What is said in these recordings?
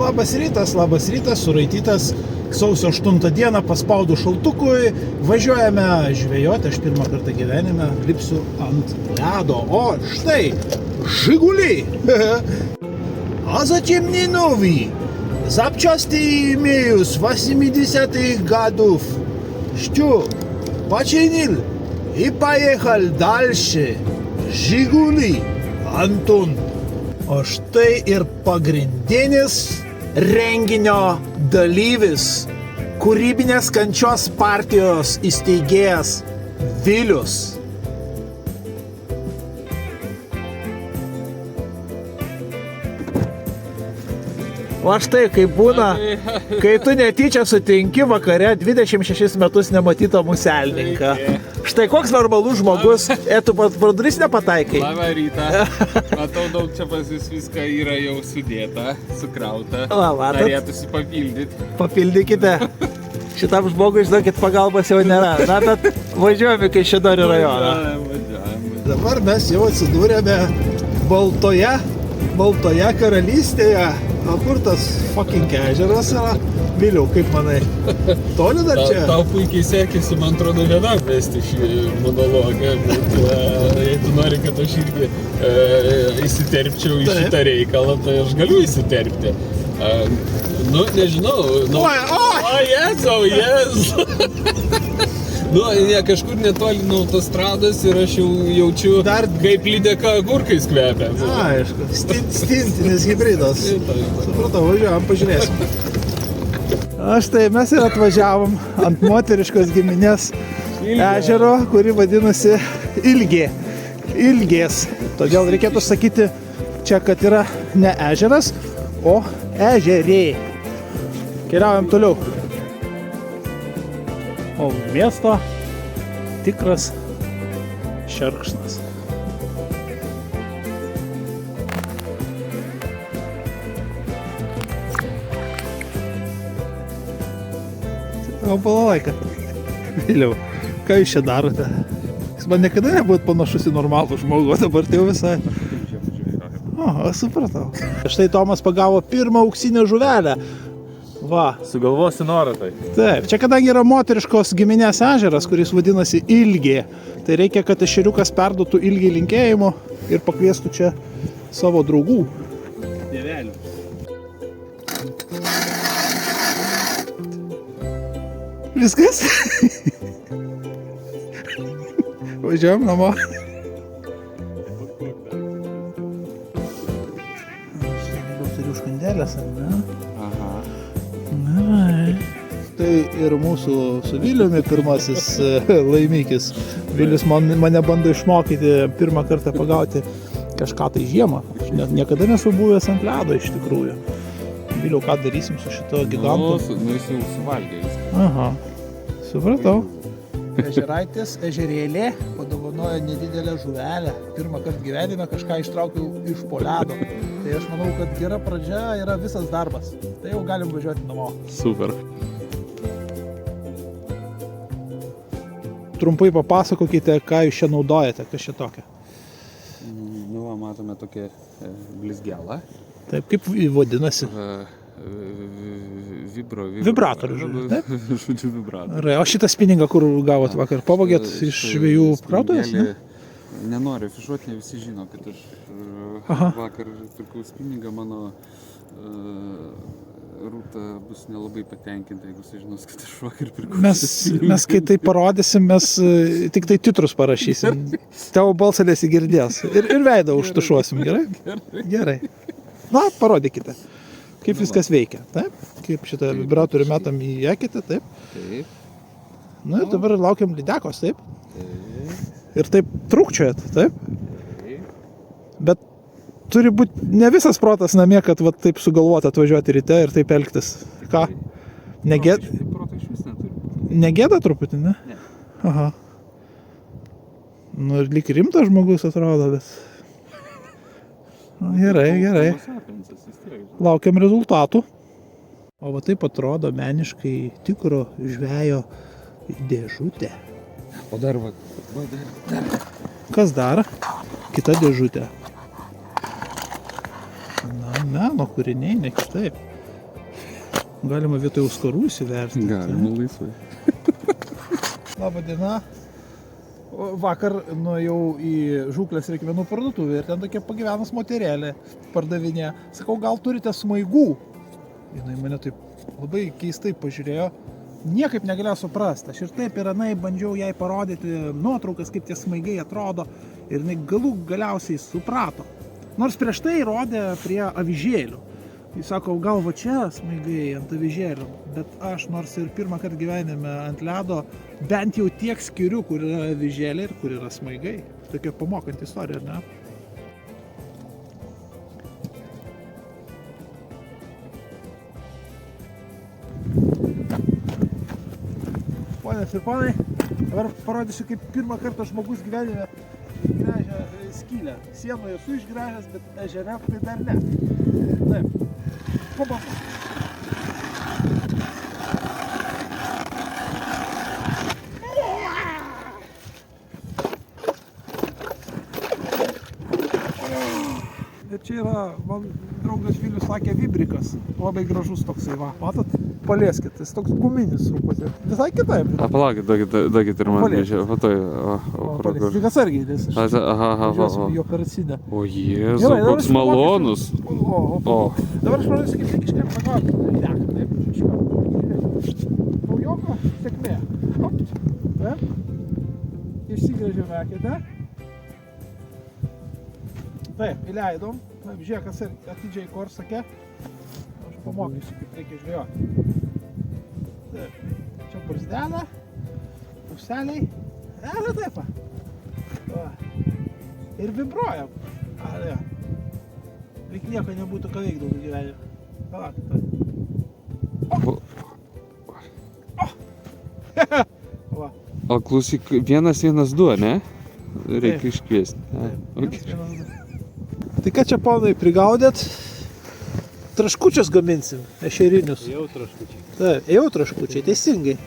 Labas rytas, suraitytas sausio 8 dieną, paspaudų šaltukui, važiuojame žvejoti, aš pirmą kartą gyvenime lipsiu ant ledo, o štai, Žiguliai. A затем не новый, запчасти имеют 80-х годов. Что, починил и поехал дальше. Žiguliai, Антон. O štai ir pagrindinis renginio dalyvis, kūrybinės kančios partijos įsteigėjas Vilius. O štai kaip būna, kai tu netyčia sutinki vakare 26 metus nematytą muselninką. Štai koks normalus žmogus, tu pro duris nepataikai. Labą rytą. Matau, daug čia pas jūs viską yra jau sudėta, sukrauta. Norėtųsi papildyti. Papildykite. Šitam žmogui, žinokit, pagalbos jau nėra. Na, bet važiuojame į Kaišiadorių rajoną. Dabar mes jau atsidūrėme Baltoje karalystėje. O kur tas fucking ežeras yra? Viliau, kaip manai? Toli dar čia? Tau puikiai sekėsi, man atrodo, vienam vesti šį monologą, bet jei tu nori, kad aš irgi įsiterpčiau į šitą reikalą, tai aš galiu įsiterpti. Nu, nežinau. O, Jėzau. Nu, ne, kažkur netoli nuo autostrados ir aš jau jaučiu, kaip lydeka agurkais kvepia. Aišku, stintinis hybridas. Supratau, važiuojam, pažiūrėsim. Štai mes ir atvažiavom ant moteriškos giminės ežero, kuri vadinasi Ilgės. Todėl reikėtų sakyti čia, kad yra ne ežeras, o ežerė. Keliaujam toliau. O miesto tikras šerkšnas. O palalaiką. Vėliau, ką jūs čia darote? Jūs man niekada nebūt panašus į normalų žmogų, dabar tai jau visai. O, supratau. Štai Tomas pagavo pirmą auksinę žuvelę. Va. Sugalvosi norą tai. Taip, čia kadangi yra moteriškos giminės ežeras, kuris vadinasi Ilgė, tai reikia, kad ešeriukas perduotų Ilgei linkėjimų ir pakviestų čia savo draugų. Tėvelių. Viskas? Važiuojam namo. Turiu užkandėlės, ne? Tai ir mūsų su Viliumi pirmasis laimikis. Vilius mane bando išmokyti pirmą kartą pagauti kažką tai žiemą. Aš niekada nesu buvęs ant ledo iš tikrųjų. Viliau, ką darysim su šito gigantu? Nu, jis jau suvalgė viską. Aha, supratau. Ežeraitis, ežerėlė padovanojo nedidelę žuvelę. Pirmą kartą gyvenime kažką ištraukiau iš po ledo. Tai aš manau, kad gera pradžia yra visas darbas. Tai jau galim važiuoti namo. Super. Trumpai papasakokite, ką jūs čia naudojate, kas čia tokia. Nu, matome tokią blizgelą. Taip, kaip vadinasi? Vibratorių. Taip? Žodžiu, vibratorių. O šitą spiningą, kur gavot vakar, pavogėt iš žvejų krautojas, ne? Nenoriu afišuoti, ne visi žino, kad aš vakar pirkau spiningą, mano Rūta bus nelabai patenkinta, jeigu sužinos, kad aš vakar pirkau. Mes kai tai parodysim, mes tik tai titrus parašysim. Tavo balsą nesigirdės. Ir veidą užtušuosim, gerai? Gerai. Na, parodykite, kaip viskas veikia. Taip? Kaip šitą vibratorių metam į eketę, taip? Taip. Na ir dabar laukiam lydekos, taip? Ir taip trūkčiojat, taip? Bet turi būti ne visas protas namie, kad va, taip sugalvoti atvažiuoti ryte ir taip elgtis. Ką? Negėda? Proto iš vis neturi. Negėda truputį, ne? Ne. Aha. Nu ir lyg rimtas žmogus atrodo, bet... Gerai. Laukiam rezultatų. O va taip atrodo meniškai tikro žvejo dėžutė. O dar va. Kas dar? Kita dėžutė. Meno kūriniai, ne kitaip. Galima vietoj auskarų įsivertinti. Galima laisvai. Labą dieną. Vakar nuėjau į žūklės reikmenų parduotuvę ir ten tokia pagyvenus moterėlė pardavinė. Sakau, gal turite smaigų? Jinai mane taip labai keistai pažiūrėjo. Niekaip negalėjau suprasti. Aš ir taip ir anai bandžiau jai parodyti nuotraukas, kaip tie smaigai atrodo. Ir jinai galiausiai suprato. Nors prieš tai rodė prie avižėlių. Jis sako, gal va čia smaigai ant avižėlių. Bet aš nors ir pirmą kartą gyvenime ant ledo bent jau tiek skiriu, kur yra avižėlė ir kur yra smaigai. Tokia pamokanti istorija, ar ne? Ponės ir ponai, dabar parodysiu, kaip pirmą kartą žmogus gyvenime gręžia skylę. Sienoje esu išgręžęs, bet ežere tai dar ne. Taip, pabandom. Ir čia yra, man draugas Vilius sakė, vibrikas. Labai gražus toksai, va. Matot? Palieskit, jis toks guminis truputį. Visai kitaip. Palaukit, duokit ir man grįžę. Palieskit, tik atsargiai, nes aš važiuosiu į operacinę. O Jėzu, koks malonus. Dabar aš parodysiu, kaip reikia iškart pagauti. Taip, iškart. Naujoko sėkmė. Taip. Išsigrėžiame akėtę. Taip, įleidom. Taip, žiūrėk, kas atidžiai korsake. Aš pamokysiu, kaip reikia žvejoti. Taip, čia barzdelė, puseliai. Taip, va. Ir vibruojam. Lyg nieko nebūtų ką veikti daug gyvenime. Palauk, O klausyk, 112, ne? Reikia iškviesti. Tai ką čia, ponai, prigaudėt? Traškučius gaminsim, ešerinius. Jau traškučiai. Taip, jau traškučiai, teisingai.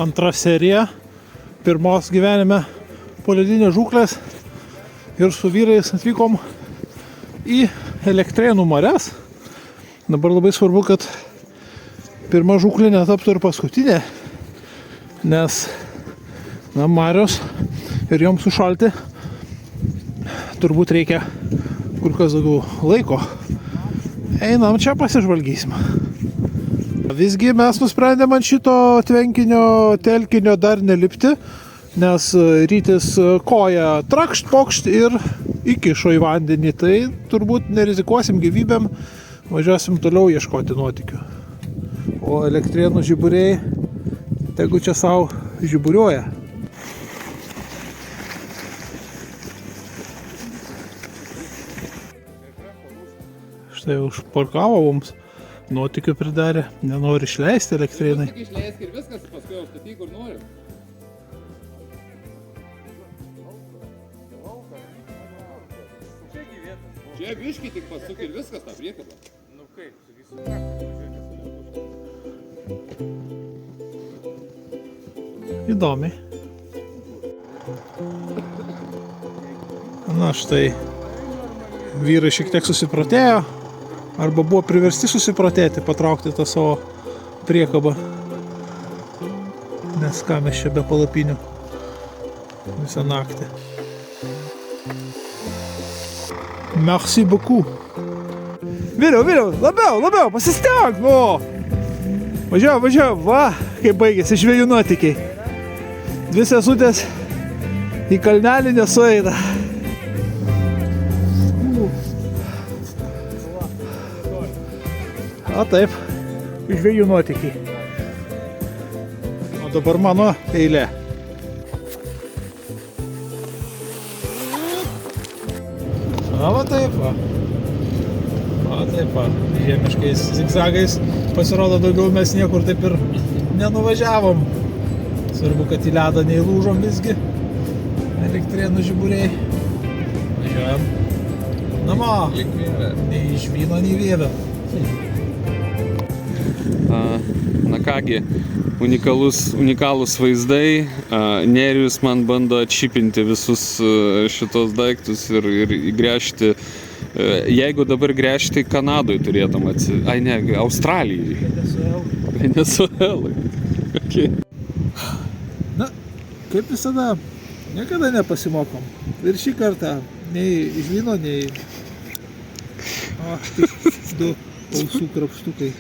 Antra serija, pirmos gyvenime poledinės žūklės ir su vyrais atvykom į Elektrėnų marias. Dabar labai svarbu, kad pirma žūklė netaptų ir paskutinė, nes marios ir joms sušalti turbūt reikia kur kas daugiau laiko. Einam čia pasižvalgysim. Visgi mes nusprendėm ant šito tvenkinio telkinio dar nelipti, nes rytis koja trakšt, pokšt ir įkišo į vandenį. Tai turbūt nerizikuosim gyvybėm, važiuosim toliau ieškoti nuotykių. O Elektrėnų žiburiai, tegu čia savo žiburiuoja. Štai užparkavo mums, nuotykių pridarė, nenori išleisti Elektrėnai. Tik išleisk ir viskas, paskui jau statyk kur nori. Čia biškį tik pasuk ir viskas tą priekabą. Nu kaip, sakysiu, Įdomiai. Na štai, vyrai šiek tiek susiprotėjo, arba buvo priversti susiprotėti, patraukti tą savo priekabą. Nes ką mes čia be palapinių visą naktį. Merci beaucoup. Viliau, labiau, pasistenk, nu. Važiuoju, va, kaip baigėsi žvejų nuotykiai. 2 sesutės į kalnelį nesueina. O taip, žvejų nuotykiai. O dabar mano eilė. Va taip, va. Žiemiškais zigzagais pasirodo daugiau mes niekur taip ir nenuvažiavom. Svarbu, kad į ledą neįlūžom visgi. Elektrėnų žiburiai. Važiuojam namo. Nei iš vyno, nei vėlio. Na kągi, unikalūs vaizdai. Nerijus man bando atšipinti visus šitos daiktus ir įgręžti. Jeigu dabar gręžti, Kanadoje turėtum Australijai. Venezuelai. Okay. Na, kaip visada, niekada nepasimokom. Ir šį kartą nei iš vyno, nei... O, štai 2 ausų krapštukai.